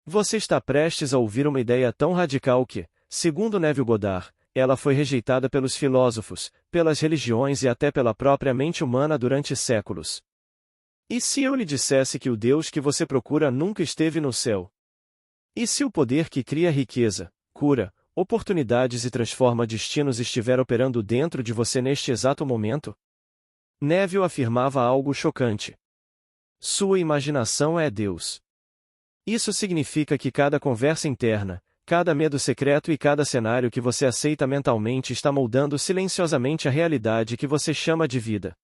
Você está prestes a ouvir uma ideia tão radical que, segundo Neville Goddard, ela foi rejeitada pelos filósofos, pelas religiões e até pela própria mente humana durante séculos. E se eu lhe dissesse que o Deus que você procura nunca esteve no céu? E se o poder que cria riqueza, cura, oportunidades e transforma destinos estiver operando dentro de você neste exato momento? Neville afirmava algo chocante. Sua imaginação é Deus. Isso significa que cada conversa interna, cada medo secreto e cada cenário que você aceita mentalmente está moldando silenciosamente a realidade que você chama de vida.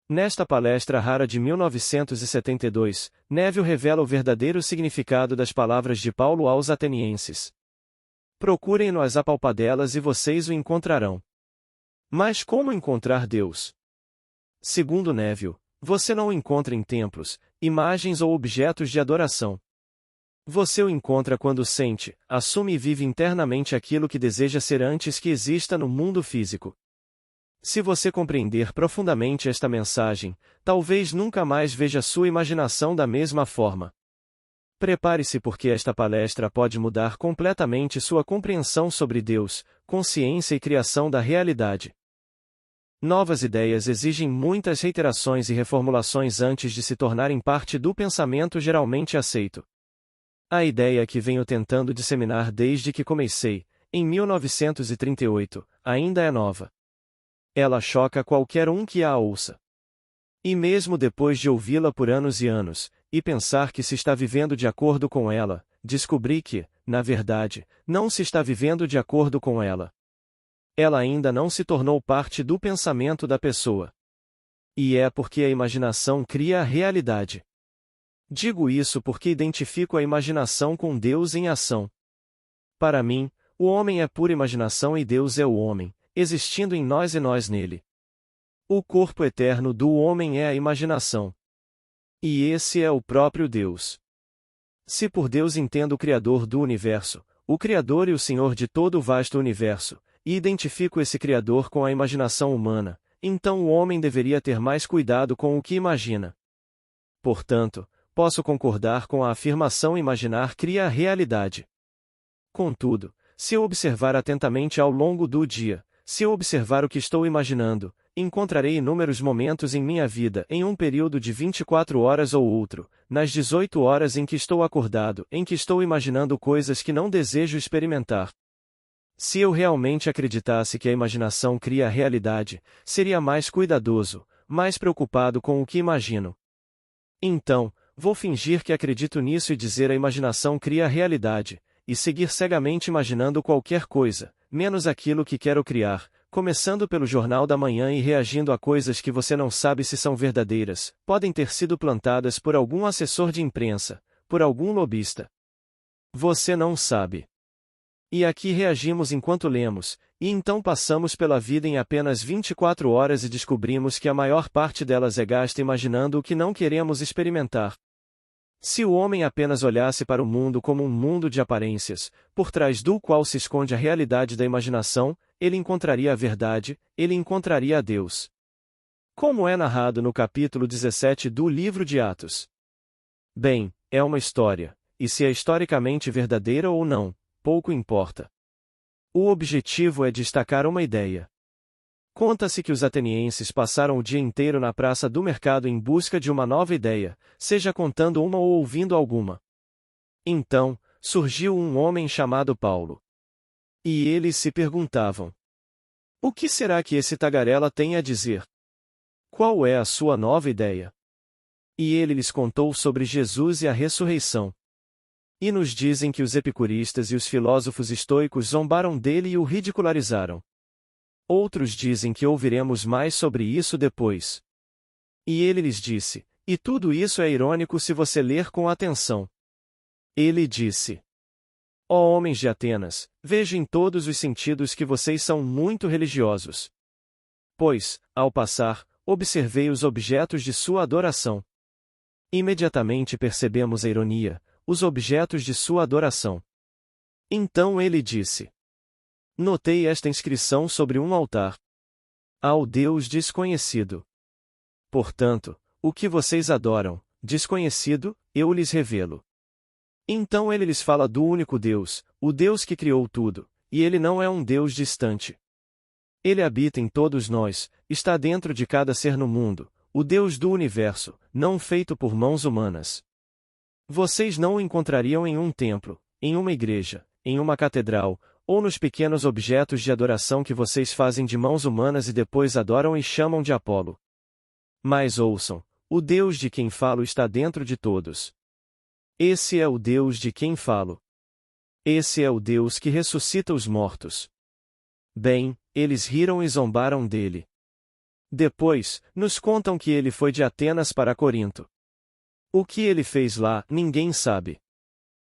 Nesta palestra rara de 1972, Neville revela o verdadeiro significado das palavras de Paulo aos atenienses. Procurem-no as apalpadelas e vocês o encontrarão. Mas como encontrar Deus? Segundo Neville, você não o encontra em templos, imagens ou objetos de adoração. Você o encontra quando sente, assume e vive internamente aquilo que deseja ser antes que exista no mundo físico. Se você compreender profundamente esta mensagem, talvez nunca mais veja sua imaginação da mesma forma. Prepare-se porque esta palestra pode mudar completamente sua compreensão sobre Deus, consciência e criação da realidade. Novas ideias exigem muitas reiterações e reformulações antes de se tornarem parte do pensamento geralmente aceito. A ideia que venho tentando disseminar desde que comecei, em 1938, ainda é nova. Ela choca qualquer um que a ouça. E mesmo depois de ouvi-la por anos e anos, e pensar que se está vivendo de acordo com ela, descobri que, na verdade, não se está vivendo de acordo com ela. Ela ainda não se tornou parte do pensamento da pessoa. E é porque a imaginação cria a realidade. Digo isso porque identifico a imaginação com Deus em ação. Para mim, o homem é pura imaginação e Deus é o homem, existindo em nós e nós nele. O corpo eterno do homem é a imaginação. E esse é o próprio Deus. Se por Deus entendo o Criador do universo, o Criador e o Senhor de todo o vasto universo, e identifico esse Criador com a imaginação humana, então o homem deveria ter mais cuidado com o que imagina. Portanto, posso concordar com a afirmação imaginar cria a realidade. Contudo, se eu observar atentamente ao longo do dia, se eu observar o que estou imaginando, encontrarei inúmeros momentos em minha vida em um período de 24 horas ou outro, nas 18 horas em que estou acordado, em que estou imaginando coisas que não desejo experimentar. Se eu realmente acreditasse que a imaginação cria a realidade, seria mais cuidadoso, mais preocupado com o que imagino. Então, vou fingir que acredito nisso e dizer a imaginação cria a realidade, e seguir cegamente imaginando qualquer coisa, menos aquilo que quero criar, começando pelo jornal da manhã e reagindo a coisas que você não sabe se são verdadeiras, podem ter sido plantadas por algum assessor de imprensa, por algum lobista. Você não sabe. E aqui reagimos enquanto lemos, e então passamos pela vida em apenas 24 horas e descobrimos que a maior parte delas é gasta imaginando o que não queremos experimentar. Se o homem apenas olhasse para o mundo como um mundo de aparências, por trás do qual se esconde a realidade da imaginação, ele encontraria a verdade, ele encontraria a Deus. Como é narrado no capítulo 17 do livro de Atos. Bem, é uma história, e se é historicamente verdadeira ou não, pouco importa. O objetivo é destacar uma ideia. Conta-se que os atenienses passaram o dia inteiro na praça do mercado em busca de uma nova ideia, seja contando uma ou ouvindo alguma. Então, surgiu um homem chamado Paulo. E eles se perguntavam: o que será que esse tagarela tem a dizer? Qual é a sua nova ideia? E ele lhes contou sobre Jesus e a ressurreição. E nos dizem que os epicuristas e os filósofos estoicos zombaram dele e o ridicularizaram. Outros dizem que ouviremos mais sobre isso depois. E ele lhes disse, e tudo isso é irônico se você ler com atenção. Ele disse: ó homens de Atenas, vejo em todos os sentidos que vocês são muito religiosos. Pois, ao passar, observei os objetos de sua adoração. Imediatamente percebemos a ironia, os objetos de sua adoração. Então ele disse: notei esta inscrição sobre um altar. Ao Deus desconhecido. Portanto, o que vocês adoram, desconhecido, eu lhes revelo. Então ele lhes fala do único Deus, o Deus que criou tudo, e ele não é um Deus distante. Ele habita em todos nós, está dentro de cada ser no mundo, o Deus do universo, não feito por mãos humanas. Vocês não o encontrariam em um templo, em uma igreja, em uma catedral, ou nos pequenos objetos de adoração que vocês fazem de mãos humanas e depois adoram e chamam de Apolo. Mas ouçam, o Deus de quem falo está dentro de todos. Esse é o Deus de quem falo. Esse é o Deus que ressuscita os mortos. Bem, eles riram e zombaram dele. Depois, nos contam que ele foi de Atenas para Corinto. O que ele fez lá, ninguém sabe.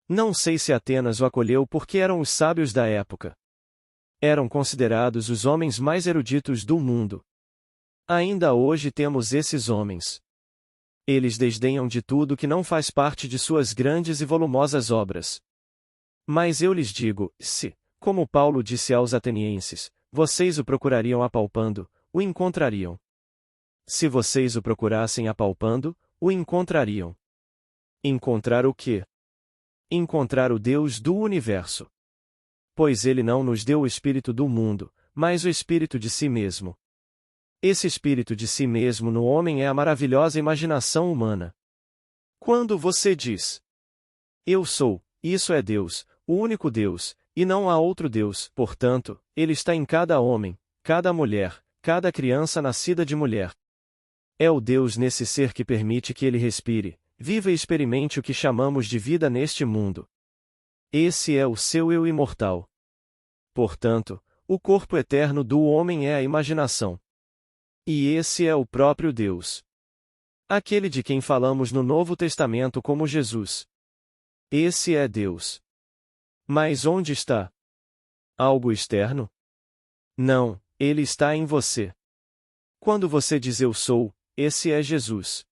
Não sei se Atenas o acolheu porque eram os sábios da época. Eram considerados os homens mais eruditos do mundo. Ainda hoje temos esses homens. Eles desdenham de tudo que não faz parte de suas grandes e volumosas obras. Mas eu lhes digo, se, como Paulo disse aos atenienses, vocês o procurariam apalpando, o encontrariam. Se vocês o procurassem apalpando, o encontrariam. Encontrar o quê? Encontrar o Deus do universo. Pois ele não nos deu o espírito do mundo, mas o espírito de si mesmo. Esse espírito de si mesmo no homem é a maravilhosa imaginação humana. Quando você diz, eu sou, isso é Deus, o único Deus, e não há outro Deus, portanto, ele está em cada homem, cada mulher, cada criança nascida de mulher. É o Deus nesse ser que permite que ele respire, viva e experimente o que chamamos de vida neste mundo. Esse é o seu eu imortal. Portanto, o corpo eterno do homem é a imaginação. E esse é o próprio Deus. Aquele de quem falamos no Novo Testamento como Jesus. Esse é Deus. Mas onde está? Algo externo? Não, ele está em você. Quando você diz eu sou, esse é Jesus.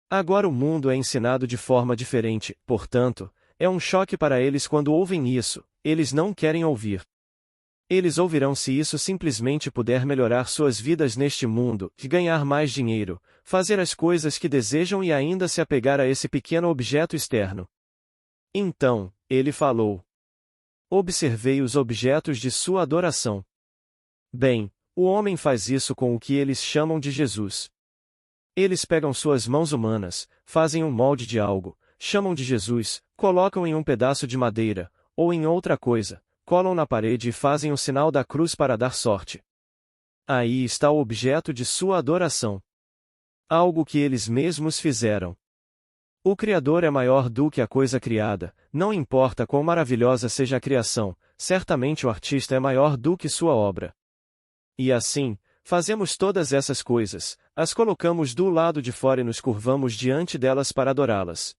Agora o mundo é ensinado de forma diferente, portanto, é um choque para eles quando ouvem isso, eles não querem ouvir. Eles ouvirão se isso simplesmente puder melhorar suas vidas neste mundo, ganhar mais dinheiro, fazer as coisas que desejam e ainda se apegar a esse pequeno objeto externo. Então, ele falou. Observei os objetos de sua adoração. Bem, o homem faz isso com o que eles chamam de Jesus. Eles pegam suas mãos humanas, fazem um molde de algo, chamam de Jesus, colocam em um pedaço de madeira, ou em outra coisa, colam na parede e fazem o sinal da cruz para dar sorte. Aí está o objeto de sua adoração. Algo que eles mesmos fizeram. O Criador é maior do que a coisa criada, não importa quão maravilhosa seja a criação, certamente o artista é maior do que sua obra. E assim, fazemos todas essas coisas, as colocamos do lado de fora e nos curvamos diante delas para adorá-las.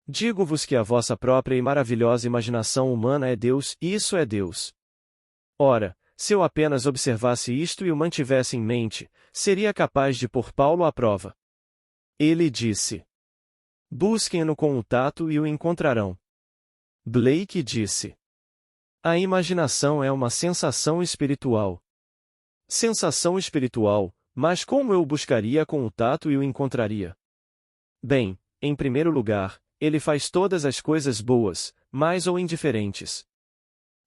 Digo-vos que a vossa própria e maravilhosa imaginação humana é Deus, e isso é Deus. Ora, se eu apenas observasse isto e o mantivesse em mente, seria capaz de pôr Paulo à prova. Ele disse: busquem-no com o tato e o encontrarão. Blake disse: a imaginação é uma sensação espiritual. Sensação espiritual, mas como eu o buscaria com o tato e o encontraria? Bem, em primeiro lugar, ele faz todas as coisas boas, mais ou indiferentes.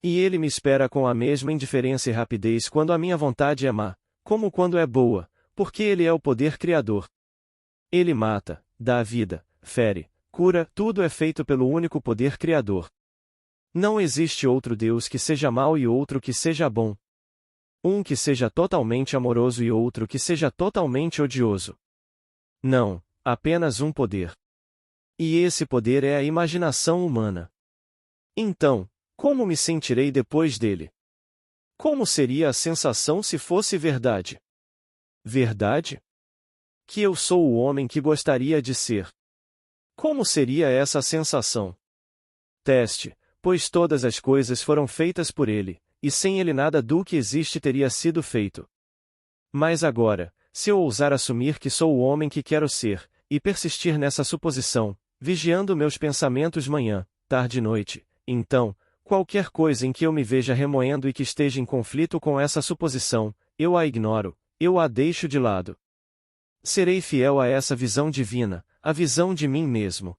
E ele me espera com a mesma indiferença e rapidez quando a minha vontade é má, como quando é boa, porque ele é o poder criador. Ele mata, dá a vida, fere, cura, tudo é feito pelo único poder criador. Não existe outro Deus que seja mau e outro que seja bom. Um que seja totalmente amoroso e outro que seja totalmente odioso. Não, apenas um poder. E esse poder é a imaginação humana. Então, como me sentirei depois dele? Como seria a sensação se fosse verdade? Verdade? Que eu sou o homem que gostaria de ser. Como seria essa sensação? Teste, pois todas as coisas foram feitas por ele, e sem ele nada do que existe teria sido feito. Mas agora, se eu ousar assumir que sou o homem que quero ser, e persistir nessa suposição, vigiando meus pensamentos manhã, tarde e noite, então, qualquer coisa em que eu me veja remoendo e que esteja em conflito com essa suposição, eu a ignoro, eu a deixo de lado. Serei fiel a essa visão divina, a visão de mim mesmo.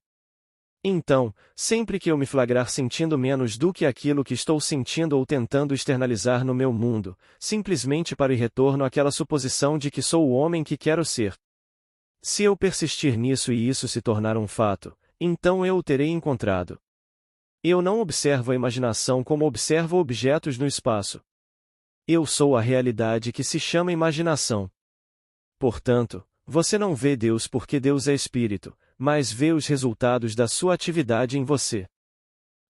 Então, sempre que eu me flagrar sentindo menos do que aquilo que estou sentindo ou tentando externalizar no meu mundo, simplesmente paro e retorno àquela suposição de que sou o homem que quero ser. Se eu persistir nisso e isso se tornar um fato, então eu o terei encontrado. Eu não observo a imaginação como observo objetos no espaço. Eu sou a realidade que se chama imaginação. Portanto, você não vê Deus porque Deus é espírito, mas vê os resultados da sua atividade em você.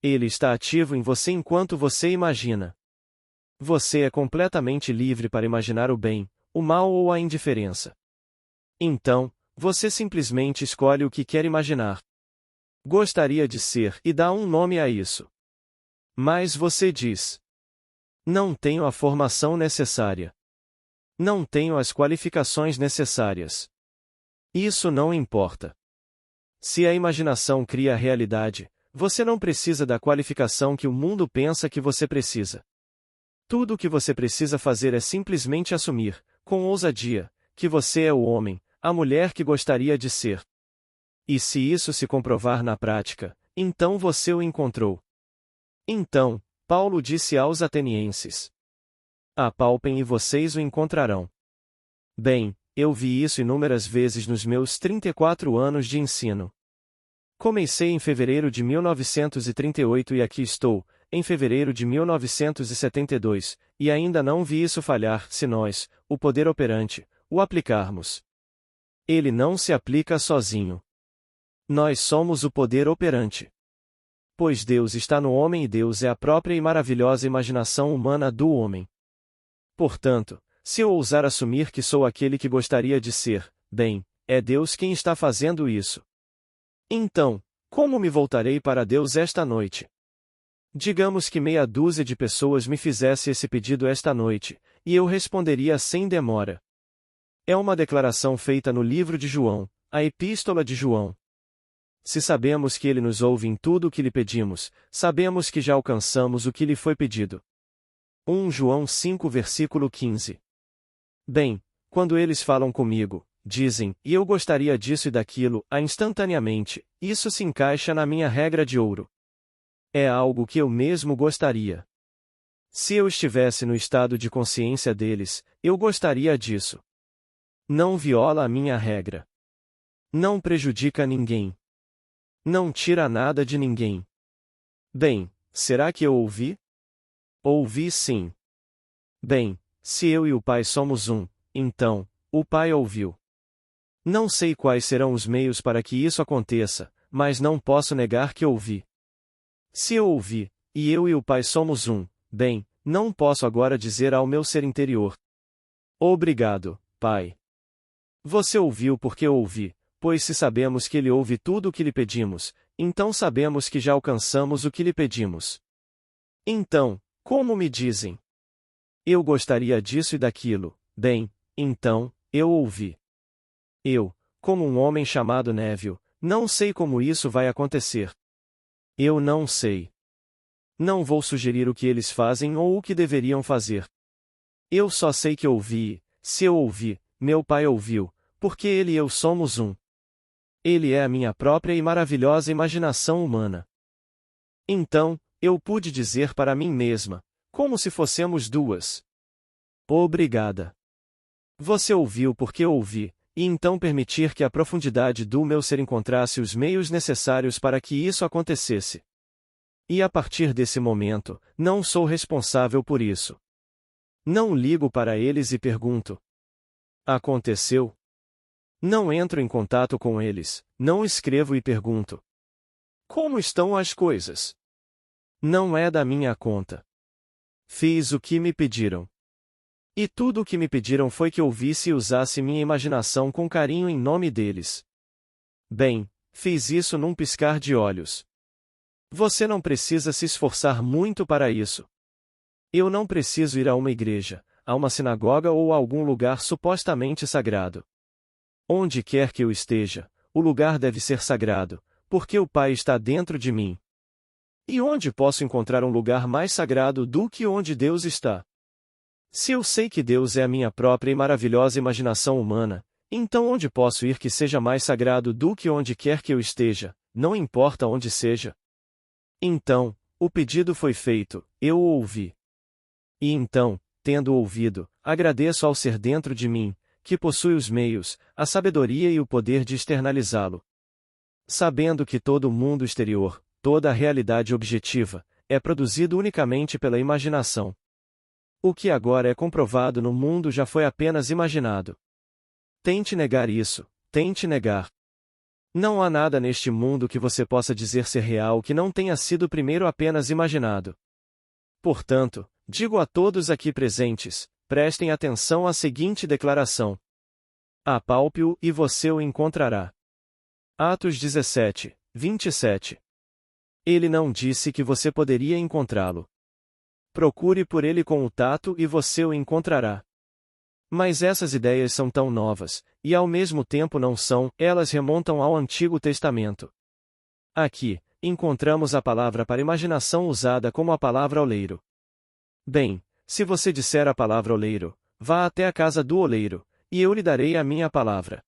Ele está ativo em você enquanto você imagina. Você é completamente livre para imaginar o bem, o mal ou a indiferença. Então, você simplesmente escolhe o que quer imaginar. Gostaria de ser e dá um nome a isso. Mas você diz: não tenho a formação necessária. Não tenho as qualificações necessárias. Isso não importa. Se a imaginação cria a realidade, você não precisa da qualificação que o mundo pensa que você precisa. Tudo o que você precisa fazer é simplesmente assumir, com ousadia, que você é o homem, a mulher que gostaria de ser. E se isso se comprovar na prática, então você o encontrou. Então, Paulo disse aos atenienses: apalpem e vocês o encontrarão. Bem, eu vi isso inúmeras vezes nos meus 34 anos de ensino. Comecei em fevereiro de 1938 e aqui estou, em fevereiro de 1972, e ainda não vi isso falhar se nós, o poder operante, o aplicarmos. Ele não se aplica sozinho. Nós somos o poder operante. Pois Deus está no homem e Deus é a própria e maravilhosa imaginação humana do homem. Portanto, se eu ousar assumir que sou aquele que gostaria de ser, bem, é Deus quem está fazendo isso. Então, como me voltarei para Deus esta noite? Digamos que meia dúzia de pessoas me fizesse esse pedido esta noite, e eu responderia sem demora. É uma declaração feita no livro de João, a Epístola de João. Se sabemos que ele nos ouve em tudo o que lhe pedimos, sabemos que já alcançamos o que lhe foi pedido. 1 João 5 versículo 15. Bem, quando eles falam comigo, dizem, e eu gostaria disso e daquilo, instantaneamente, isso se encaixa na minha regra de ouro. É algo que eu mesmo gostaria. Se eu estivesse no estado de consciência deles, eu gostaria disso. Não viola a minha regra. Não prejudica ninguém. Não tira nada de ninguém. Bem, será que eu ouvi? Ouvi sim. Bem, se eu e o Pai somos um, então, o Pai ouviu. Não sei quais serão os meios para que isso aconteça, mas não posso negar que ouvi. Se eu ouvi, e eu e o Pai somos um, bem, não posso agora dizer ao meu ser interior: obrigado, Pai. Você ouviu porque eu ouvi. Pois se sabemos que ele ouve tudo o que lhe pedimos, então sabemos que já alcançamos o que lhe pedimos. Então, como me dizem? Eu gostaria disso e daquilo, bem, então, eu ouvi. Eu, como um homem chamado Neville, não sei como isso vai acontecer. Eu não sei. Não vou sugerir o que eles fazem ou o que deveriam fazer. Eu só sei que ouvi, e, se eu ouvi, meu Pai ouviu, porque ele e eu somos um. Ele é a minha própria e maravilhosa imaginação humana. Então, eu pude dizer para mim mesma, como se fossemos duas: obrigada. Você ouviu porque eu ouvi, e então permitir que a profundidade do meu ser encontrasse os meios necessários para que isso acontecesse. E a partir desse momento, não sou responsável por isso. Não ligo para eles e pergunto: aconteceu? Não entro em contato com eles, não escrevo e pergunto: como estão as coisas? Não é da minha conta. Fiz o que me pediram. E tudo o que me pediram foi que ouvisse e usasse minha imaginação com carinho em nome deles. Bem, fiz isso num piscar de olhos. Você não precisa se esforçar muito para isso. Eu não preciso ir a uma igreja, a uma sinagoga ou a algum lugar supostamente sagrado. Onde quer que eu esteja, o lugar deve ser sagrado, porque o Pai está dentro de mim. E onde posso encontrar um lugar mais sagrado do que onde Deus está? Se eu sei que Deus é a minha própria e maravilhosa imaginação humana, então onde posso ir que seja mais sagrado do que onde quer que eu esteja, não importa onde seja. Então, o pedido foi feito, eu o ouvi. E então, tendo ouvido, agradeço ao ser dentro de mim, que possui os meios, a sabedoria e o poder de externalizá-lo. Sabendo que todo o mundo exterior, toda a realidade objetiva, é produzido unicamente pela imaginação. O que agora é comprovado no mundo já foi apenas imaginado. Tente negar isso, tente negar. Não há nada neste mundo que você possa dizer ser real que não tenha sido primeiro apenas imaginado. Portanto, digo a todos aqui presentes, prestem atenção à seguinte declaração. Apalpe-o e você o encontrará. Atos 17, 27. Ele não disse que você poderia encontrá-lo. Procure por ele com o tato e você o encontrará. Mas essas ideias são tão novas, e ao mesmo tempo não são, elas remontam ao Antigo Testamento. Aqui, encontramos a palavra para imaginação usada como a palavra oleiro. Bem, se você disser a palavra oleiro, vá até a casa do oleiro, e eu lhe darei a minha palavra.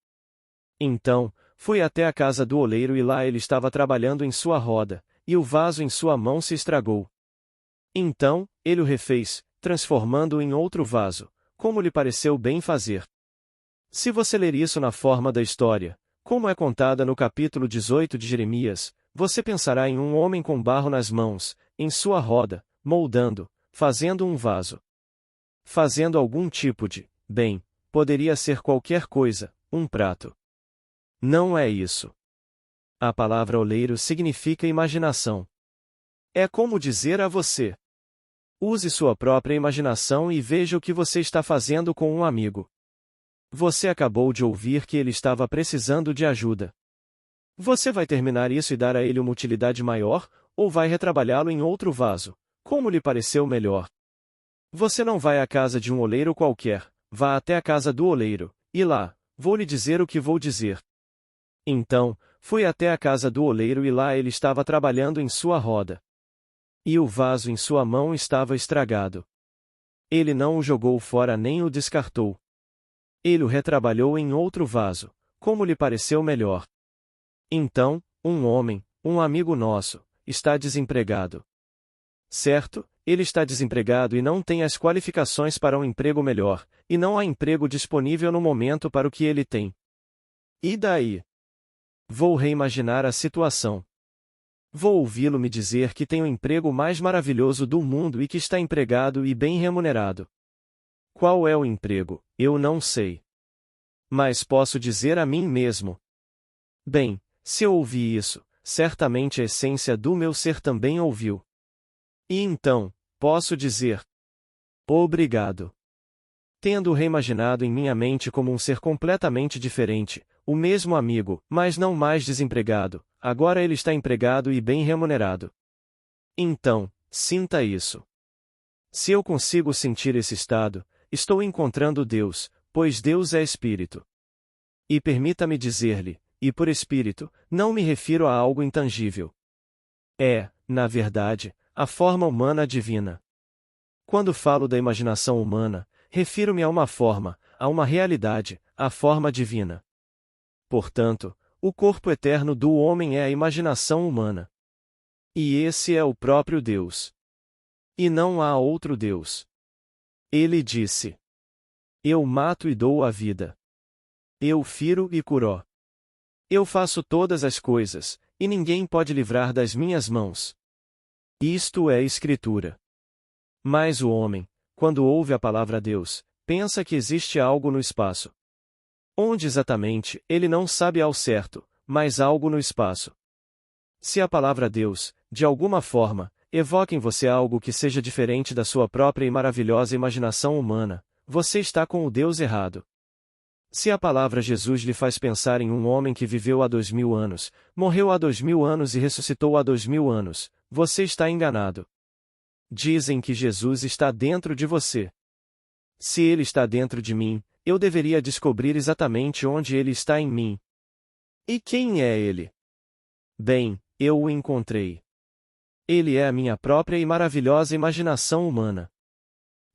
Então, fui até a casa do oleiro e lá ele estava trabalhando em sua roda, e o vaso em sua mão se estragou. Então, ele o refez, transformando-o em outro vaso, como lhe pareceu bem fazer. Se você ler isso na forma da história, como é contada no capítulo 18 de Jeremias, você pensará em um homem com barro nas mãos, em sua roda, moldando, fazendo um vaso. Fazendo algum tipo de, bem, poderia ser qualquer coisa, um prato. Não é isso. A palavra oleiro significa imaginação. É como dizer a você: use sua própria imaginação e veja o que você está fazendo com um amigo. Você acabou de ouvir que ele estava precisando de ajuda. Você vai terminar isso e dar a ele uma utilidade maior, ou vai retrabalhá-lo em outro vaso, como lhe pareceu melhor? Você não vai à casa de um oleiro qualquer, vá até a casa do oleiro, e lá, vou lhe dizer o que vou dizer. Então, fui até a casa do oleiro e lá ele estava trabalhando em sua roda. E o vaso em sua mão estava estragado. Ele não o jogou fora nem o descartou. Ele o retrabalhou em outro vaso, como lhe pareceu melhor. Então, um homem, um amigo nosso, está desempregado. Certo, ele está desempregado e não tem as qualificações para um emprego melhor, e não há emprego disponível no momento para o que ele tem. E daí? Vou reimaginar a situação. Vou ouvi-lo me dizer que tem o emprego mais maravilhoso do mundo e que está empregado e bem remunerado. Qual é o emprego? Eu não sei. Mas posso dizer a mim mesmo. Bem, se eu ouvi isso, certamente a essência do meu ser também ouviu. E então, posso dizer: obrigado. Tendo reimaginado em minha mente como um ser completamente diferente, o mesmo amigo, mas não mais desempregado, agora ele está empregado e bem remunerado. Então, sinta isso. Se eu consigo sentir esse estado, estou encontrando Deus, pois Deus é Espírito. E permita-me dizer-lhe, e por Espírito, não me refiro a algo intangível. É, na verdade, a forma humana divina. Quando falo da imaginação humana, refiro-me a uma forma, a uma realidade, a forma divina. Portanto, o corpo eterno do homem é a imaginação humana. E esse é o próprio Deus. E não há outro Deus. Ele disse: eu mato e dou a vida. Eu firo e curo. Eu faço todas as coisas, e ninguém pode livrar das minhas mãos. Isto é Escritura. Mas o homem, quando ouve a palavra Deus, pensa que existe algo no espaço. Onde exatamente, ele não sabe ao certo, mas algo no espaço. Se a palavra Deus, de alguma forma, evoca em você algo que seja diferente da sua própria e maravilhosa imaginação humana, você está com o Deus errado. Se a palavra Jesus lhe faz pensar em um homem que viveu há 2000 anos, morreu há 2000 anos e ressuscitou há 2000 anos, você está enganado. Dizem que Jesus está dentro de você. Se ele está dentro de mim, eu deveria descobrir exatamente onde ele está em mim. E quem é ele? Bem, eu o encontrei. Ele é a minha própria e maravilhosa imaginação humana.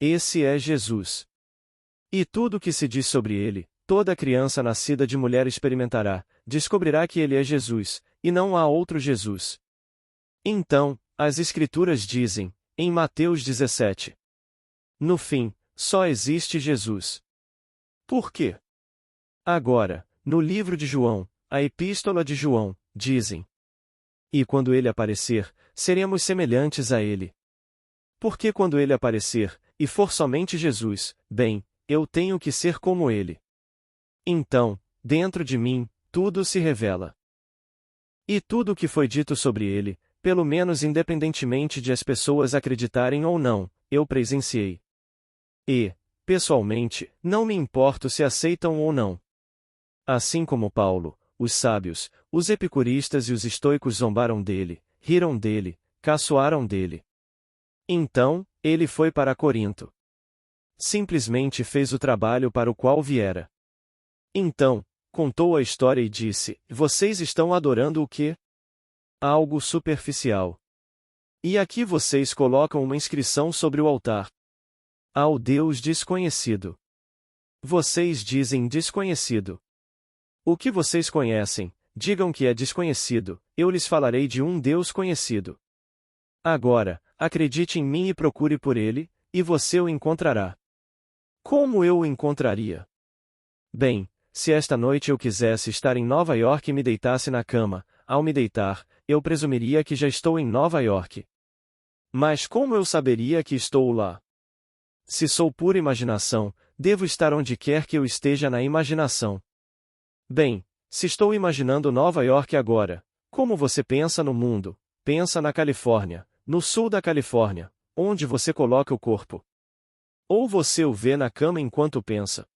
Esse é Jesus. E tudo o que se diz sobre ele, toda criança nascida de mulher experimentará, descobrirá que ele é Jesus, e não há outro Jesus. Então, as Escrituras dizem, em Mateus 17. No fim, só existe Jesus. Por quê? Agora, no livro de João, a Epístola de João, dizem: e quando ele aparecer, seremos semelhantes a ele. Porque quando ele aparecer, e for somente Jesus, bem, eu tenho que ser como ele. Então, dentro de mim, tudo se revela. E tudo o que foi dito sobre ele, pelo menos independentemente de as pessoas acreditarem ou não, eu presenciei. E, pessoalmente, não me importo se aceitam ou não. Assim como Paulo, os sábios, os epicuristas e os estoicos zombaram dele, riram dele, caçoaram dele. Então, ele foi para Corinto. Simplesmente fez o trabalho para o qual viera. Então, contou a história e disse: vocês estão adorando o quê? Algo superficial. E aqui vocês colocam uma inscrição sobre o altar. Ao Deus desconhecido. Vocês dizem desconhecido. O que vocês conhecem, digam que é desconhecido, eu lhes falarei de um Deus conhecido. Agora, acredite em mim e procure por ele, e você o encontrará. Como eu o encontraria? Bem, se esta noite eu quisesse estar em Nova York e me deitasse na cama, ao me deitar, eu presumiria que já estou em Nova York. Mas como eu saberia que estou lá? Se sou pura imaginação, devo estar onde quer que eu esteja na imaginação. Bem, se estou imaginando Nova York agora, como você pensa no mundo? Pensa na Califórnia, no sul da Califórnia, onde você coloca o corpo. Ou você o vê na cama enquanto pensa.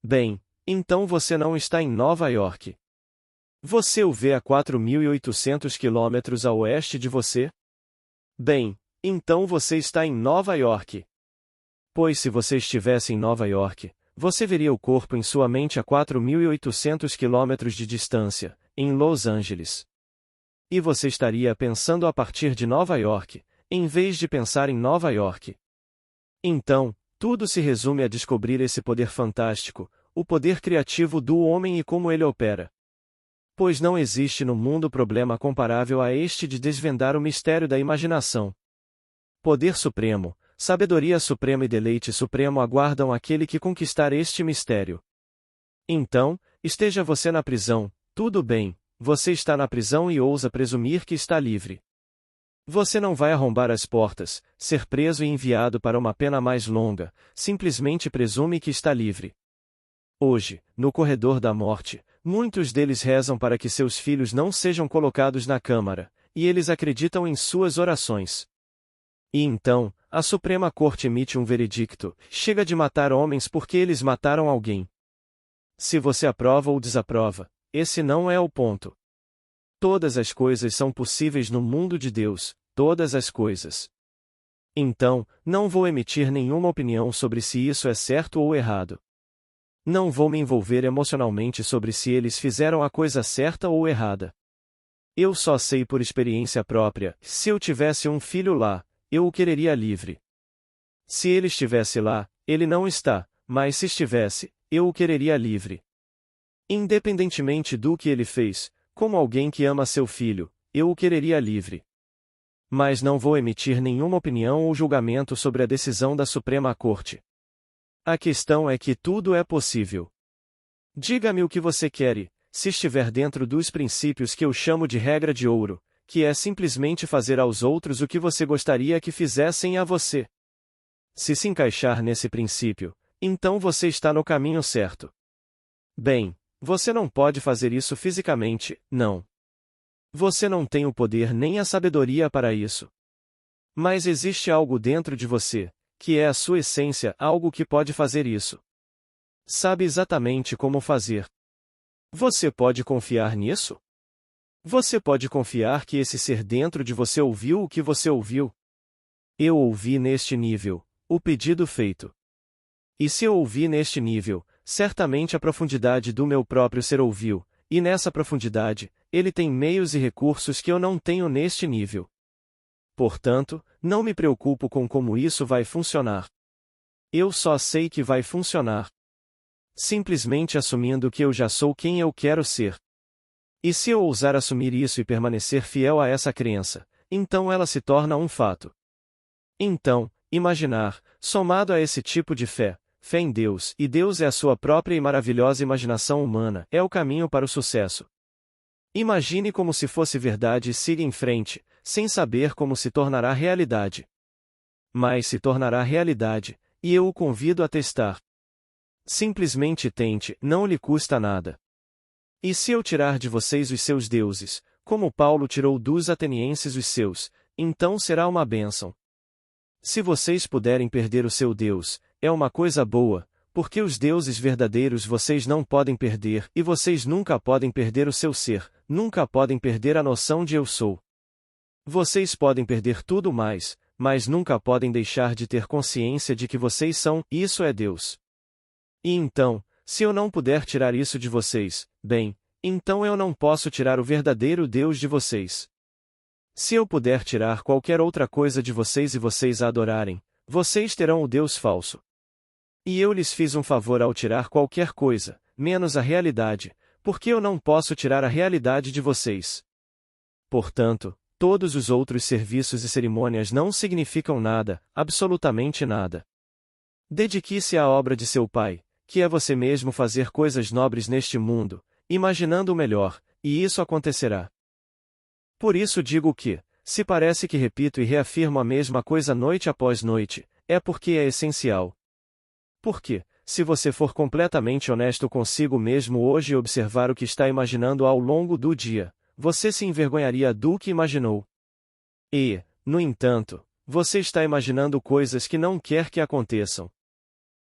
Bem, então você não está em Nova York. Você o vê a 4.800 quilômetros a oeste de você? Bem, então você está em Nova York. Pois se você estivesse em Nova York, você veria o corpo em sua mente a 4.800 quilômetros de distância, em Los Angeles. E você estaria pensando a partir de Nova York, em vez de pensar em Nova York. Então, tudo se resume a descobrir esse poder fantástico, o poder criativo do homem e como ele opera. Pois não existe no mundo problema comparável a este de desvendar o mistério da imaginação. Poder supremo, sabedoria suprema e deleite supremo aguardam aquele que conquistar este mistério. Então, esteja você na prisão, tudo bem, você está na prisão e ousa presumir que está livre. Você não vai arrombar as portas, ser preso e enviado para uma pena mais longa, simplesmente presume que está livre. Hoje, no corredor da morte, muitos deles rezam para que seus filhos não sejam colocados na câmara, e eles acreditam em suas orações. E então, a Suprema Corte emite um veredicto: chega de matar homens porque eles mataram alguém. Se você aprova ou desaprova, esse não é o ponto. Todas as coisas são possíveis no mundo de Deus, todas as coisas. Então, não vou emitir nenhuma opinião sobre se isso é certo ou errado. Não vou me envolver emocionalmente sobre se eles fizeram a coisa certa ou errada. Eu só sei por experiência própria: se eu tivesse um filho lá, eu o quereria livre. Se ele estivesse lá, ele não está, mas se estivesse, eu o quereria livre. Independentemente do que ele fez, como alguém que ama seu filho, eu o quereria livre. Mas não vou emitir nenhuma opinião ou julgamento sobre a decisão da Suprema Corte. A questão é que tudo é possível. Diga-me o que você quer, se estiver dentro dos princípios que eu chamo de regra de ouro, que é simplesmente fazer aos outros o que você gostaria que fizessem a você. Se se encaixar nesse princípio, então você está no caminho certo. Bem, você não pode fazer isso fisicamente, não. Você não tem o poder nem a sabedoria para isso. Mas existe algo dentro de você, que é a sua essência, algo que pode fazer isso. Sabe exatamente como fazer. Você pode confiar nisso? Você pode confiar que esse ser dentro de você ouviu o que você ouviu? Eu ouvi neste nível, o pedido feito. E se eu ouvi neste nível, certamente a profundidade do meu próprio ser ouviu, e nessa profundidade, ele tem meios e recursos que eu não tenho neste nível. Portanto, não me preocupo com como isso vai funcionar. Eu só sei que vai funcionar. Simplesmente assumindo que eu já sou quem eu quero ser. E se eu ousar assumir isso e permanecer fiel a essa crença, então ela se torna um fato. Então, imaginar, somado a esse tipo de fé, fé em Deus, e Deus é a sua própria e maravilhosa imaginação humana, é o caminho para o sucesso. Imagine como se fosse verdade e siga em frente, sem saber como se tornará realidade. Mas se tornará realidade, e eu o convido a testar. Simplesmente tente, não lhe custa nada. E se eu tirar de vocês os seus deuses, como Paulo tirou dos atenienses os seus, então será uma bênção. Se vocês puderem perder o seu Deus, é uma coisa boa, porque os deuses verdadeiros vocês não podem perder e vocês nunca podem perder o seu ser, nunca podem perder a noção de eu sou. Vocês podem perder tudo mais, mas nunca podem deixar de ter consciência de que vocês são, isso é Deus. E então, se eu não puder tirar isso de vocês, bem, então eu não posso tirar o verdadeiro Deus de vocês. Se eu puder tirar qualquer outra coisa de vocês e vocês a adorarem, vocês terão o Deus falso. E eu lhes fiz um favor ao tirar qualquer coisa, menos a realidade, porque eu não posso tirar a realidade de vocês. Portanto, todos os outros serviços e cerimônias não significam nada, absolutamente nada. Dedique-se à obra de seu Pai, que é você mesmo fazer coisas nobres neste mundo, imaginando o melhor, e isso acontecerá. Por isso digo que, se parece que repito e reafirmo a mesma coisa noite após noite, é porque é essencial. Porque, se você for completamente honesto consigo mesmo hoje e observar o que está imaginando ao longo do dia, você se envergonharia do que imaginou. E, no entanto, você está imaginando coisas que não quer que aconteçam.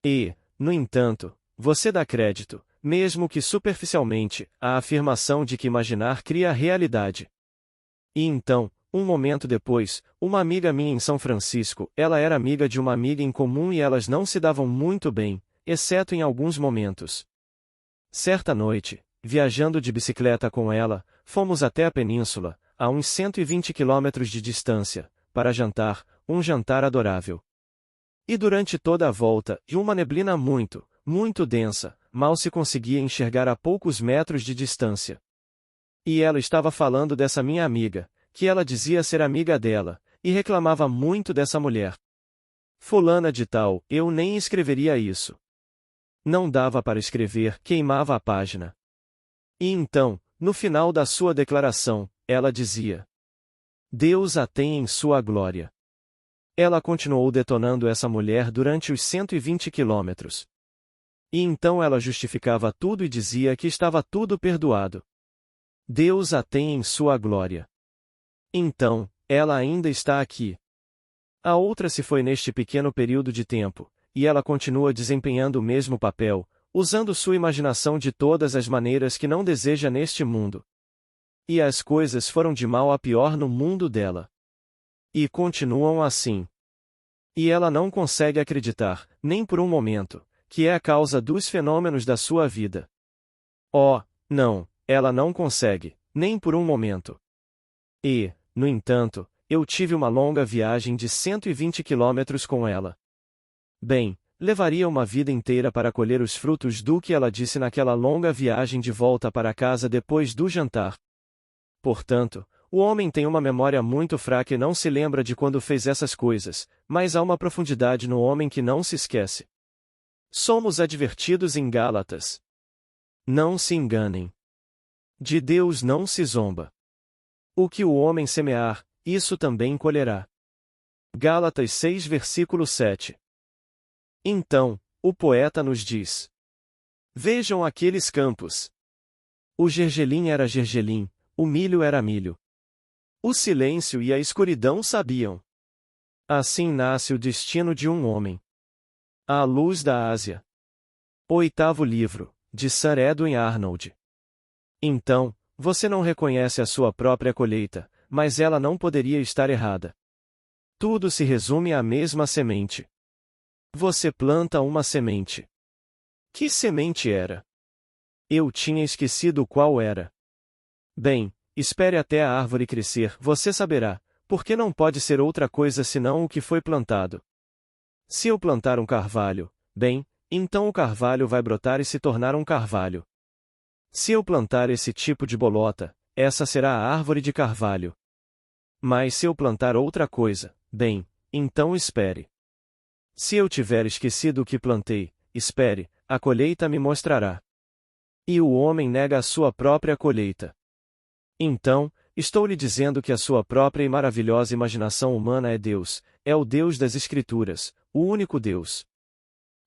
E, no entanto, você dá crédito, mesmo que superficialmente, à afirmação de que imaginar cria a realidade. E então, um momento depois, uma amiga minha em São Francisco, ela era amiga de uma amiga em comum e elas não se davam muito bem, exceto em alguns momentos. Certa noite, viajando de bicicleta com ela, fomos até a península, a uns 120 quilômetros de distância, para jantar, um jantar adorável. E durante toda a volta, uma neblina muito, muito densa, mal se conseguia enxergar a poucos metros de distância. E ela estava falando dessa minha amiga, que ela dizia ser amiga dela, e reclamava muito dessa mulher. Fulana de tal, eu nem escreveria isso. Não dava para escrever, queimava a página. E então, no final da sua declaração, ela dizia: Deus a tem em sua glória. Ela continuou detonando essa mulher durante os 120 quilômetros. E então ela justificava tudo e dizia que estava tudo perdoado. Deus a tem em sua glória. Então, ela ainda está aqui. A outra se foi neste pequeno período de tempo, e ela continua desempenhando o mesmo papel, usando sua imaginação de todas as maneiras que não deseja neste mundo. E as coisas foram de mal a pior no mundo dela. E continuam assim. E ela não consegue acreditar, nem por um momento, que é a causa dos fenômenos da sua vida. Oh, não, ela não consegue, nem por um momento. E, no entanto, eu tive uma longa viagem de 120 quilômetros com ela. Bem, levaria uma vida inteira para colher os frutos do que ela disse naquela longa viagem de volta para casa depois do jantar. Portanto, o homem tem uma memória muito fraca e não se lembra de quando fez essas coisas, mas há uma profundidade no homem que não se esquece. Somos advertidos em Gálatas. Não se enganem. De Deus não se zomba. O que o homem semear, isso também colherá. Gálatas 6 versículo 7. Então, o poeta nos diz: Vejam aqueles campos. O gergelim era gergelim, o milho era milho. O silêncio e a escuridão sabiam. Assim nasce o destino de um homem. A luz da Ásia. Oitavo livro, de Sir Edwin Arnold. Então, você não reconhece a sua própria colheita, mas ela não poderia estar errada. Tudo se resume à mesma semente. Você planta uma semente. Que semente era? Eu tinha esquecido qual era. Bem, espere até a árvore crescer, você saberá, porque não pode ser outra coisa senão o que foi plantado. Se eu plantar um carvalho, bem, então o carvalho vai brotar e se tornar um carvalho. Se eu plantar esse tipo de bolota, essa será a árvore de carvalho. Mas se eu plantar outra coisa, bem, então espere. Se eu tiver esquecido o que plantei, espere, a colheita me mostrará. E o homem nega a sua própria colheita. Então, estou lhe dizendo que a sua própria e maravilhosa imaginação humana é Deus, é o Deus das Escrituras, o único Deus.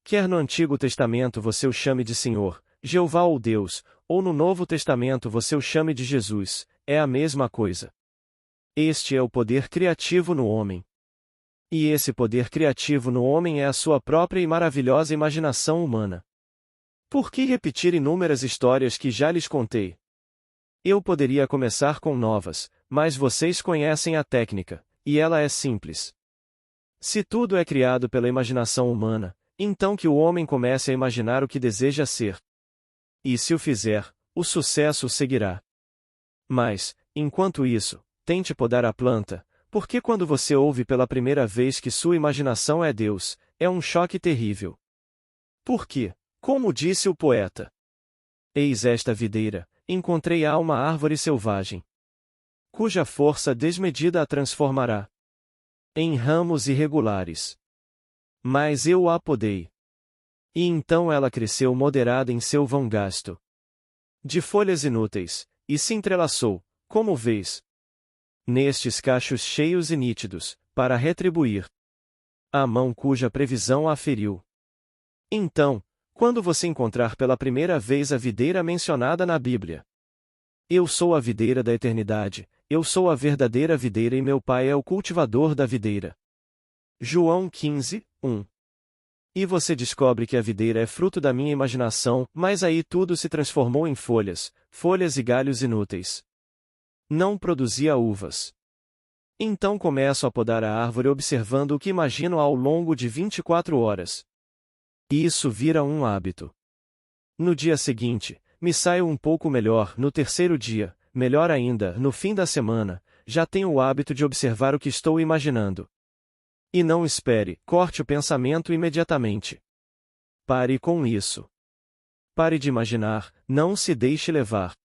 Quer no Antigo Testamento você o chame de Senhor, Jeová ou Deus, ou no Novo Testamento você o chame de Jesus, é a mesma coisa. Este é o poder criativo no homem. E esse poder criativo no homem é a sua própria e maravilhosa imaginação humana. Por que repetir inúmeras histórias que já lhes contei? Eu poderia começar com novas, mas vocês conhecem a técnica, e ela é simples. Se tudo é criado pela imaginação humana, então que o homem comece a imaginar o que deseja ser. E se o fizer, o sucesso o seguirá. Mas, enquanto isso, tente podar a planta, porque quando você ouve pela primeira vez que sua imaginação é Deus, é um choque terrível. Porque, como disse o poeta, eis esta videira, encontrei há uma árvore selvagem, cuja força desmedida a transformará em ramos irregulares. Mas eu a podei. E então ela cresceu moderada em seu vão gasto de folhas inúteis, e se entrelaçou, como vês, nestes cachos cheios e nítidos, para retribuir a mão cuja previsão a feriu. Então, quando você encontrar pela primeira vez a videira mencionada na Bíblia, eu sou a videira da eternidade, eu sou a verdadeira videira e meu pai é o cultivador da videira. João 15, 1. E você descobre que a videira é fruto da minha imaginação, mas aí tudo se transformou em folhas, folhas e galhos inúteis. Não produzia uvas. Então começo a podar a árvore observando o que imagino ao longo de 24 horas. E isso vira um hábito. No dia seguinte, me saio um pouco melhor, no terceiro dia, melhor ainda, no fim da semana, já tenho o hábito de observar o que estou imaginando. E não espere, corte o pensamento imediatamente. Pare com isso. Pare de imaginar, não se deixe levar.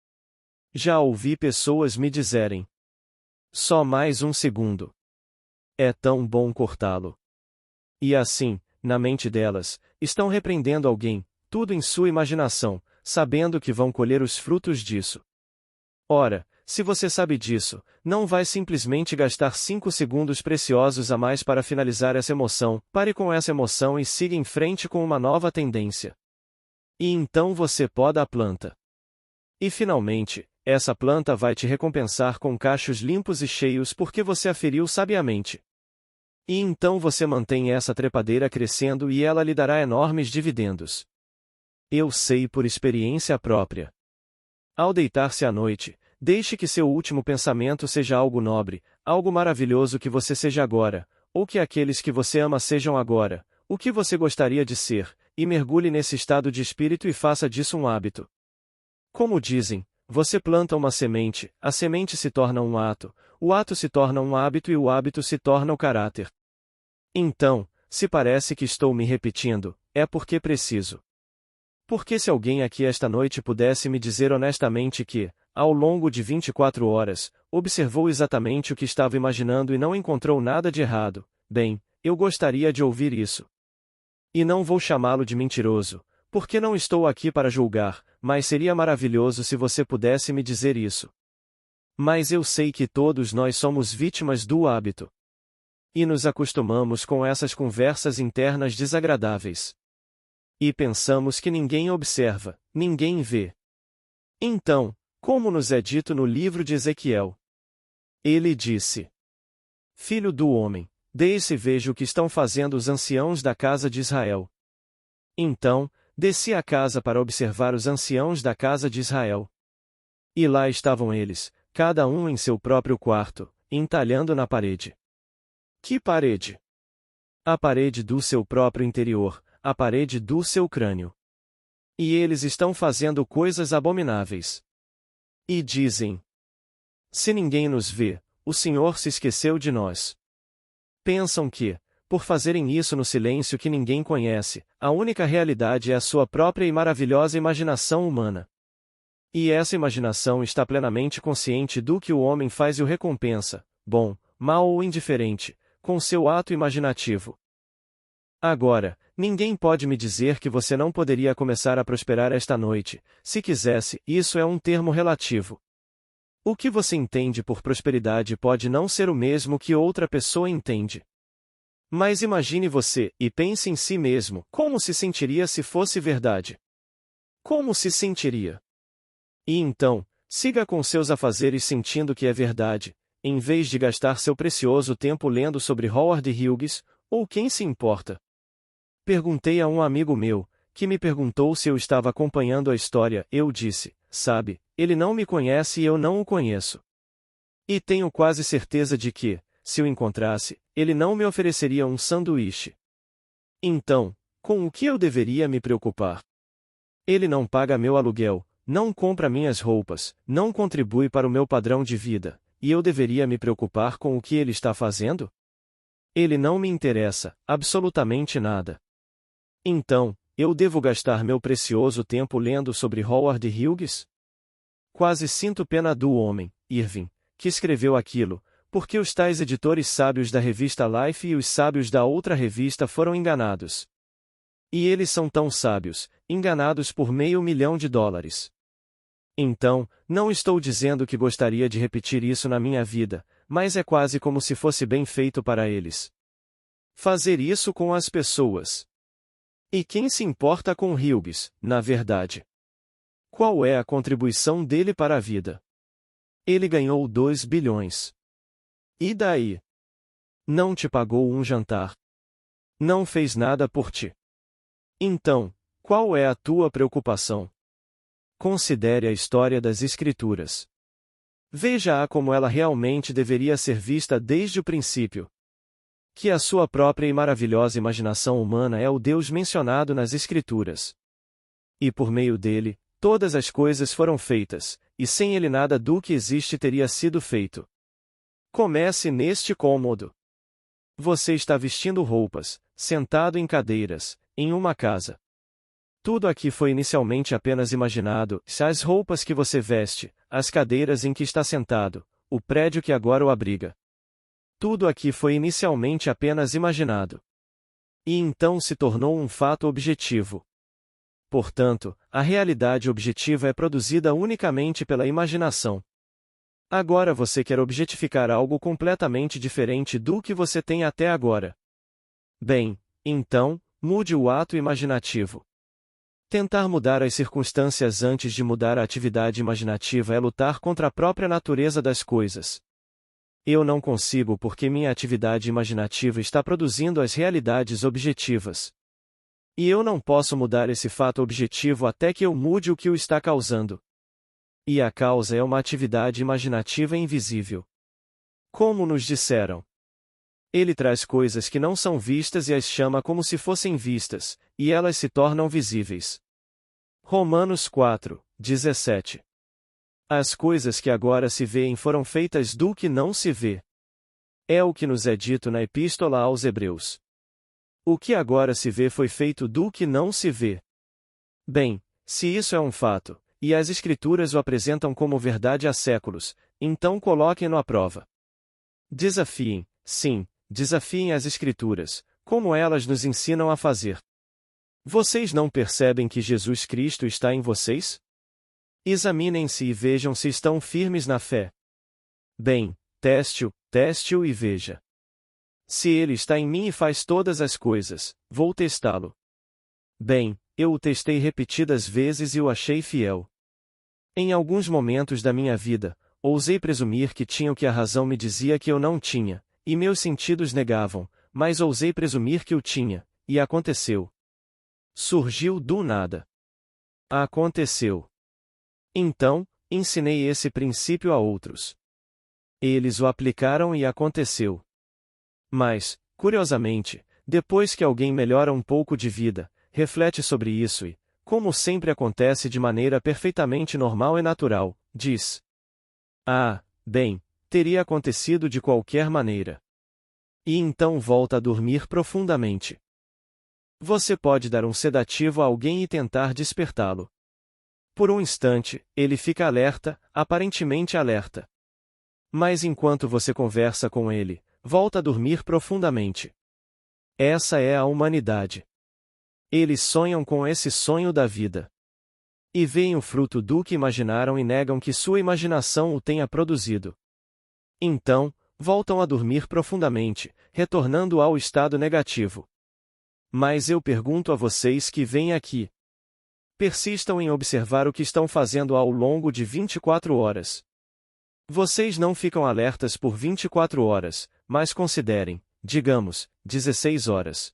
Já ouvi pessoas me dizerem: só mais um segundo. É tão bom cortá-lo. E assim, na mente delas, estão repreendendo alguém, tudo em sua imaginação, sabendo que vão colher os frutos disso. Ora, se você sabe disso, não vai simplesmente gastar 5 segundos preciosos a mais para finalizar essa emoção, pare com essa emoção e siga em frente com uma nova tendência. E então você poda a planta. E finalmente, essa planta vai te recompensar com cachos limpos e cheios porque você a feriu sabiamente. E então você mantém essa trepadeira crescendo e ela lhe dará enormes dividendos. Eu sei por experiência própria. Ao deitar-se à noite, deixe que seu último pensamento seja algo nobre, algo maravilhoso que você seja agora, ou que aqueles que você ama sejam agora, o que você gostaria de ser, e mergulhe nesse estado de espírito e faça disso um hábito. Como dizem, você planta uma semente, a semente se torna um ato, o ato se torna um hábito e o hábito se torna o caráter. Então, se parece que estou me repetindo, é porque preciso. Porque se alguém aqui esta noite pudesse me dizer honestamente que, ao longo de 24 horas, observou exatamente o que estava imaginando e não encontrou nada de errado, bem, eu gostaria de ouvir isso. E não vou chamá-lo de mentiroso, porque não estou aqui para julgar, mas seria maravilhoso se você pudesse me dizer isso. Mas eu sei que todos nós somos vítimas do hábito. E nos acostumamos com essas conversas internas desagradáveis. E pensamos que ninguém observa, ninguém vê. Então, como nos é dito no livro de Ezequiel, ele disse: Filho do homem, desce e veja o que estão fazendo os anciãos da casa de Israel. Então, desci à casa para observar os anciãos da casa de Israel. E lá estavam eles, cada um em seu próprio quarto, entalhando na parede. Que parede? A parede do seu próprio interior, a parede do seu crânio. E eles estão fazendo coisas abomináveis. E dizem: se ninguém nos vê, o Senhor se esqueceu de nós. Pensam que, por fazerem isso no silêncio que ninguém conhece, a única realidade é a sua própria e maravilhosa imaginação humana. E essa imaginação está plenamente consciente do que o homem faz e o recompensa, bom, mal ou indiferente, com seu ato imaginativo. Agora, ninguém pode me dizer que você não poderia começar a prosperar esta noite, se quisesse, isso é um termo relativo. O que você entende por prosperidade pode não ser o mesmo que outra pessoa entende. Mas imagine você, e pense em si mesmo, como se sentiria se fosse verdade. Como se sentiria? E então, siga com seus afazeres sentindo que é verdade, em vez de gastar seu precioso tempo lendo sobre Howard Hughes, ou quem se importa. Perguntei a um amigo meu, que me perguntou se eu estava acompanhando a história. Eu disse, sabe, ele não me conhece e eu não o conheço. E tenho quase certeza de que, se o encontrasse, ele não me ofereceria um sanduíche. Então, com o que eu deveria me preocupar? Ele não paga meu aluguel, não compra minhas roupas, não contribui para o meu padrão de vida, e eu deveria me preocupar com o que ele está fazendo? Ele não me interessa, absolutamente nada. Então, eu devo gastar meu precioso tempo lendo sobre Howard Hughes? Quase sinto pena do homem, Irving, que escreveu aquilo, porque os tais editores sábios da revista Life e os sábios da outra revista foram enganados. E eles são tão sábios, enganados por $500 mil. Então, não estou dizendo que gostaria de repetir isso na minha vida, mas é quase como se fosse bem feito para eles. Fazer isso com as pessoas. E quem se importa com Hughes, na verdade? Qual é a contribuição dele para a vida? Ele ganhou 2 bilhões. E daí? Não te pagou um jantar. Não fez nada por ti. Então, qual é a tua preocupação? Considere a história das Escrituras. Veja-a como ela realmente deveria ser vista desde o princípio. Que a sua própria e maravilhosa imaginação humana é o Deus mencionado nas Escrituras. E por meio dele, todas as coisas foram feitas, e sem ele nada do que existe teria sido feito. Comece neste cômodo. Você está vestindo roupas, sentado em cadeiras, em uma casa. Tudo aqui foi inicialmente apenas imaginado, as roupas que você veste, as cadeiras em que está sentado, o prédio que agora o abriga. Tudo aqui foi inicialmente apenas imaginado. E então se tornou um fato objetivo. Portanto, a realidade objetiva é produzida unicamente pela imaginação. Agora você quer objetificar algo completamente diferente do que você tem até agora. Bem, então, mude o ato imaginativo. Tentar mudar as circunstâncias antes de mudar a atividade imaginativa é lutar contra a própria natureza das coisas. Eu não consigo porque minha atividade imaginativa está produzindo as realidades objetivas. E eu não posso mudar esse fato objetivo até que eu mude o que o está causando. E a causa é uma atividade imaginativa invisível. Como nos disseram. Ele traz coisas que não são vistas e as chama como se fossem vistas, e elas se tornam visíveis. Romanos 4, 17. As coisas que agora se veem foram feitas do que não se vê. É o que nos é dito na Epístola aos Hebreus. O que agora se vê foi feito do que não se vê. Bem, se isso é um fato, e as Escrituras o apresentam como verdade há séculos, então coloquem-no à prova. Desafiem, sim, desafiem as Escrituras, como elas nos ensinam a fazer. Vocês não percebem que Jesus Cristo está em vocês? Examinem-se e vejam se estão firmes na fé. Bem, teste-o e veja. Se ele está em mim e faz todas as coisas, vou testá-lo. Bem, eu o testei repetidas vezes e o achei fiel. Em alguns momentos da minha vida, ousei presumir que tinha o que a razão me dizia que eu não tinha, e meus sentidos negavam, mas ousei presumir que o tinha, e aconteceu. Surgiu do nada. Aconteceu. Então, ensinei esse princípio a outros. Eles o aplicaram e aconteceu. Mas, curiosamente, depois que alguém melhora um pouco de vida, reflete sobre isso e, como sempre acontece de maneira perfeitamente normal e natural, diz: ah, bem, teria acontecido de qualquer maneira. E então volta a dormir profundamente. Você pode dar um sedativo a alguém e tentar despertá-lo. Por um instante, ele fica alerta, aparentemente alerta. Mas enquanto você conversa com ele, volta a dormir profundamente. Essa é a humanidade. Eles sonham com esse sonho da vida. E veem o fruto do que imaginaram e negam que sua imaginação o tenha produzido. Então, voltam a dormir profundamente, retornando ao estado negativo. Mas eu pergunto a vocês que vêm aqui. Persistam em observar o que estão fazendo ao longo de 24 horas. Vocês não ficam alertas por 24 horas, mas considerem, digamos, 16 horas.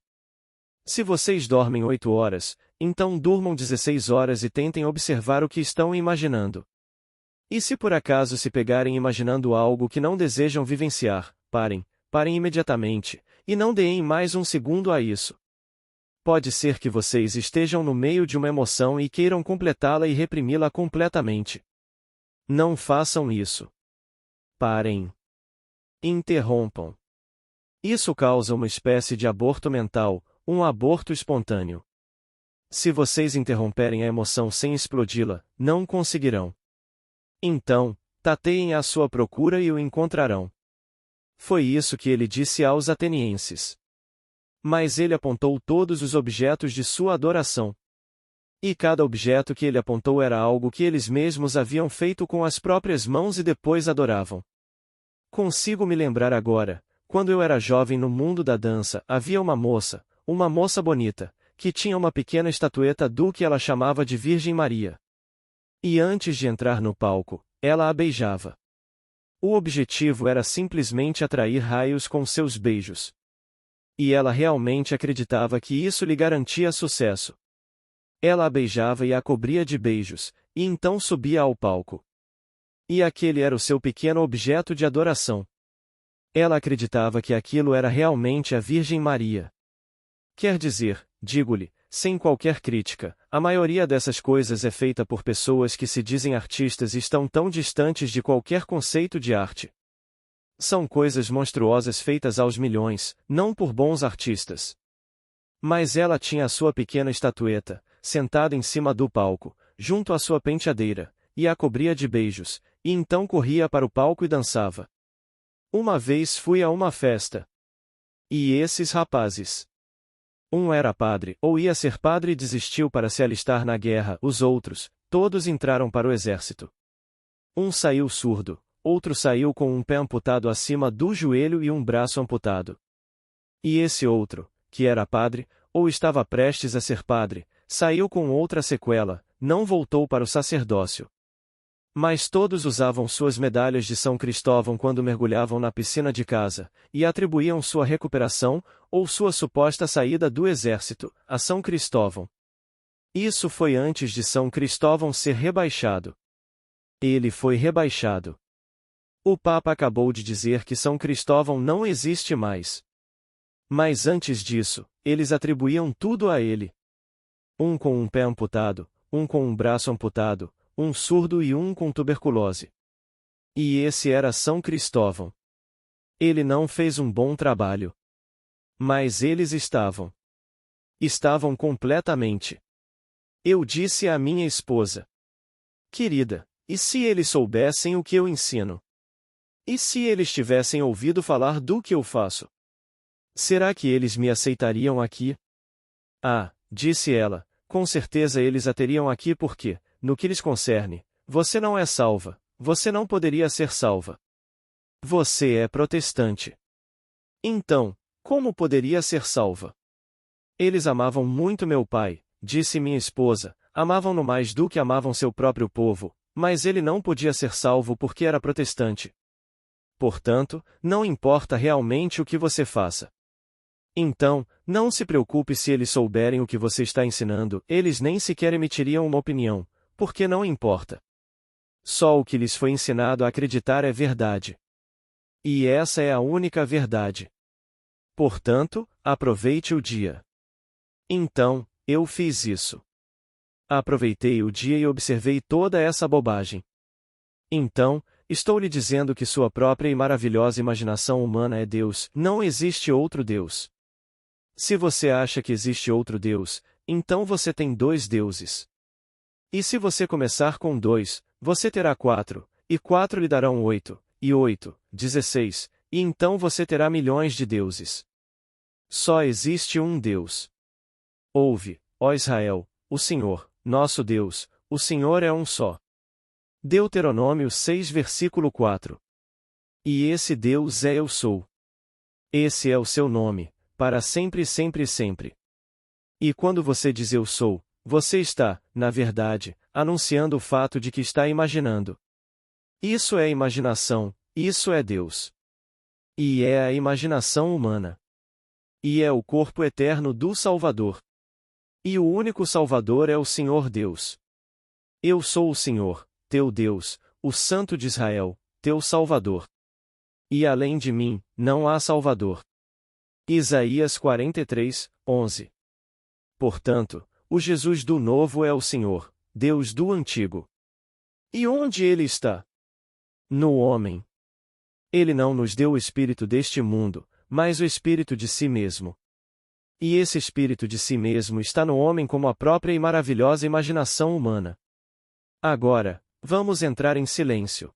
Se vocês dormem 8 horas, então durmam 16 horas e tentem observar o que estão imaginando. E se por acaso se pegarem imaginando algo que não desejam vivenciar, parem imediatamente, e não deem mais um segundo a isso. Pode ser que vocês estejam no meio de uma emoção e queiram completá-la e reprimi-la completamente. Não façam isso. Parem. Interrompam. Isso causa uma espécie de aborto mental, um aborto espontâneo. Se vocês interromperem a emoção sem explodi-la, não conseguirão. Então, tateiem à sua procura e o encontrarão. Foi isso que ele disse aos atenienses. Mas ele apontou todos os objetos de sua adoração. E cada objeto que ele apontou era algo que eles mesmos haviam feito com as próprias mãos e depois adoravam. Consigo me lembrar agora, quando eu era jovem no mundo da dança, havia uma moça bonita, que tinha uma pequena estatueta do que ela chamava de Virgem Maria. E antes de entrar no palco, ela a beijava. O objetivo era simplesmente atrair raios com seus beijos. E ela realmente acreditava que isso lhe garantia sucesso. Ela a beijava e a cobria de beijos, e então subia ao palco. E aquele era o seu pequeno objeto de adoração. Ela acreditava que aquilo era realmente a Virgem Maria. Quer dizer, digo-lhe, sem qualquer crítica, a maioria dessas coisas é feita por pessoas que se dizem artistas e estão tão distantes de qualquer conceito de arte. São coisas monstruosas feitas aos milhões, não por bons artistas. Mas ela tinha a sua pequena estatueta, sentada em cima do palco, junto à sua penteadeira, e a cobria de beijos, e então corria para o palco e dançava. Uma vez fui a uma festa. E esses rapazes. Um era padre, ou ia ser padre e desistiu para se alistar na guerra, os outros, todos entraram para o exército. Um saiu surdo, outro saiu com um pé amputado acima do joelho e um braço amputado. E esse outro, que era padre, ou estava prestes a ser padre, saiu com outra sequela, não voltou para o sacerdócio. Mas todos usavam suas medalhas de São Cristóvão quando mergulhavam na piscina de casa, e atribuíam sua recuperação, ou sua suposta saída do exército, a São Cristóvão. Isso foi antes de São Cristóvão ser rebaixado. Ele foi rebaixado. O Papa acabou de dizer que São Cristóvão não existe mais. Mas antes disso, eles atribuíam tudo a ele. Um com um pé amputado, um com um braço amputado, um surdo e um com tuberculose. E esse era São Cristóvão. Ele não fez um bom trabalho. Mas eles estavam. Estavam completamente. Eu disse à minha esposa: querida, e se eles soubessem o que eu ensino? E se eles tivessem ouvido falar do que eu faço? Será que eles me aceitariam aqui? Ah, disse ela, com certeza eles a teriam aqui porque, no que lhes concerne, você não é salva, você não poderia ser salva. Você é protestante. Então, como poderia ser salva? Eles amavam muito meu pai, disse minha esposa, amavam-no mais do que amavam seu próprio povo, mas ele não podia ser salvo porque era protestante. Portanto, não importa realmente o que você faça. Então, não se preocupe se eles souberem o que você está ensinando, eles nem sequer emitiriam uma opinião, porque não importa. Só o que lhes foi ensinado a acreditar é verdade. E essa é a única verdade. Portanto, aproveite o dia. Então, eu fiz isso. Aproveitei o dia e observei toda essa bobagem. Então, estou lhe dizendo que sua própria e maravilhosa imaginação humana é Deus, não existe outro Deus. Se você acha que existe outro Deus, então você tem dois deuses. E se você começar com 2, você terá 4, e 4 lhe darão 8, e 8, 16, e então você terá milhões de deuses. Só existe um Deus. Ouve, ó Israel, o Senhor, nosso Deus, o Senhor é um só. Deuteronômio 6 versículo 4. E esse Deus é Eu Sou. Esse é o seu nome, para sempre e sempre e sempre. E quando você diz Eu Sou, você está, na verdade, anunciando o fato de que está imaginando. Isso é imaginação, isso é Deus. E é a imaginação humana. E é o corpo eterno do Salvador. E o único Salvador é o Senhor Deus. Eu sou o Senhor, teu Deus, o Santo de Israel, teu Salvador. E além de mim, não há Salvador. Isaías 43, 11. Portanto, o Jesus do Novo é o Senhor, Deus do Antigo. E onde ele está? No homem. Ele não nos deu o espírito deste mundo, mas o espírito de si mesmo. E esse espírito de si mesmo está no homem como a própria e maravilhosa imaginação humana. Agora, vamos entrar em silêncio.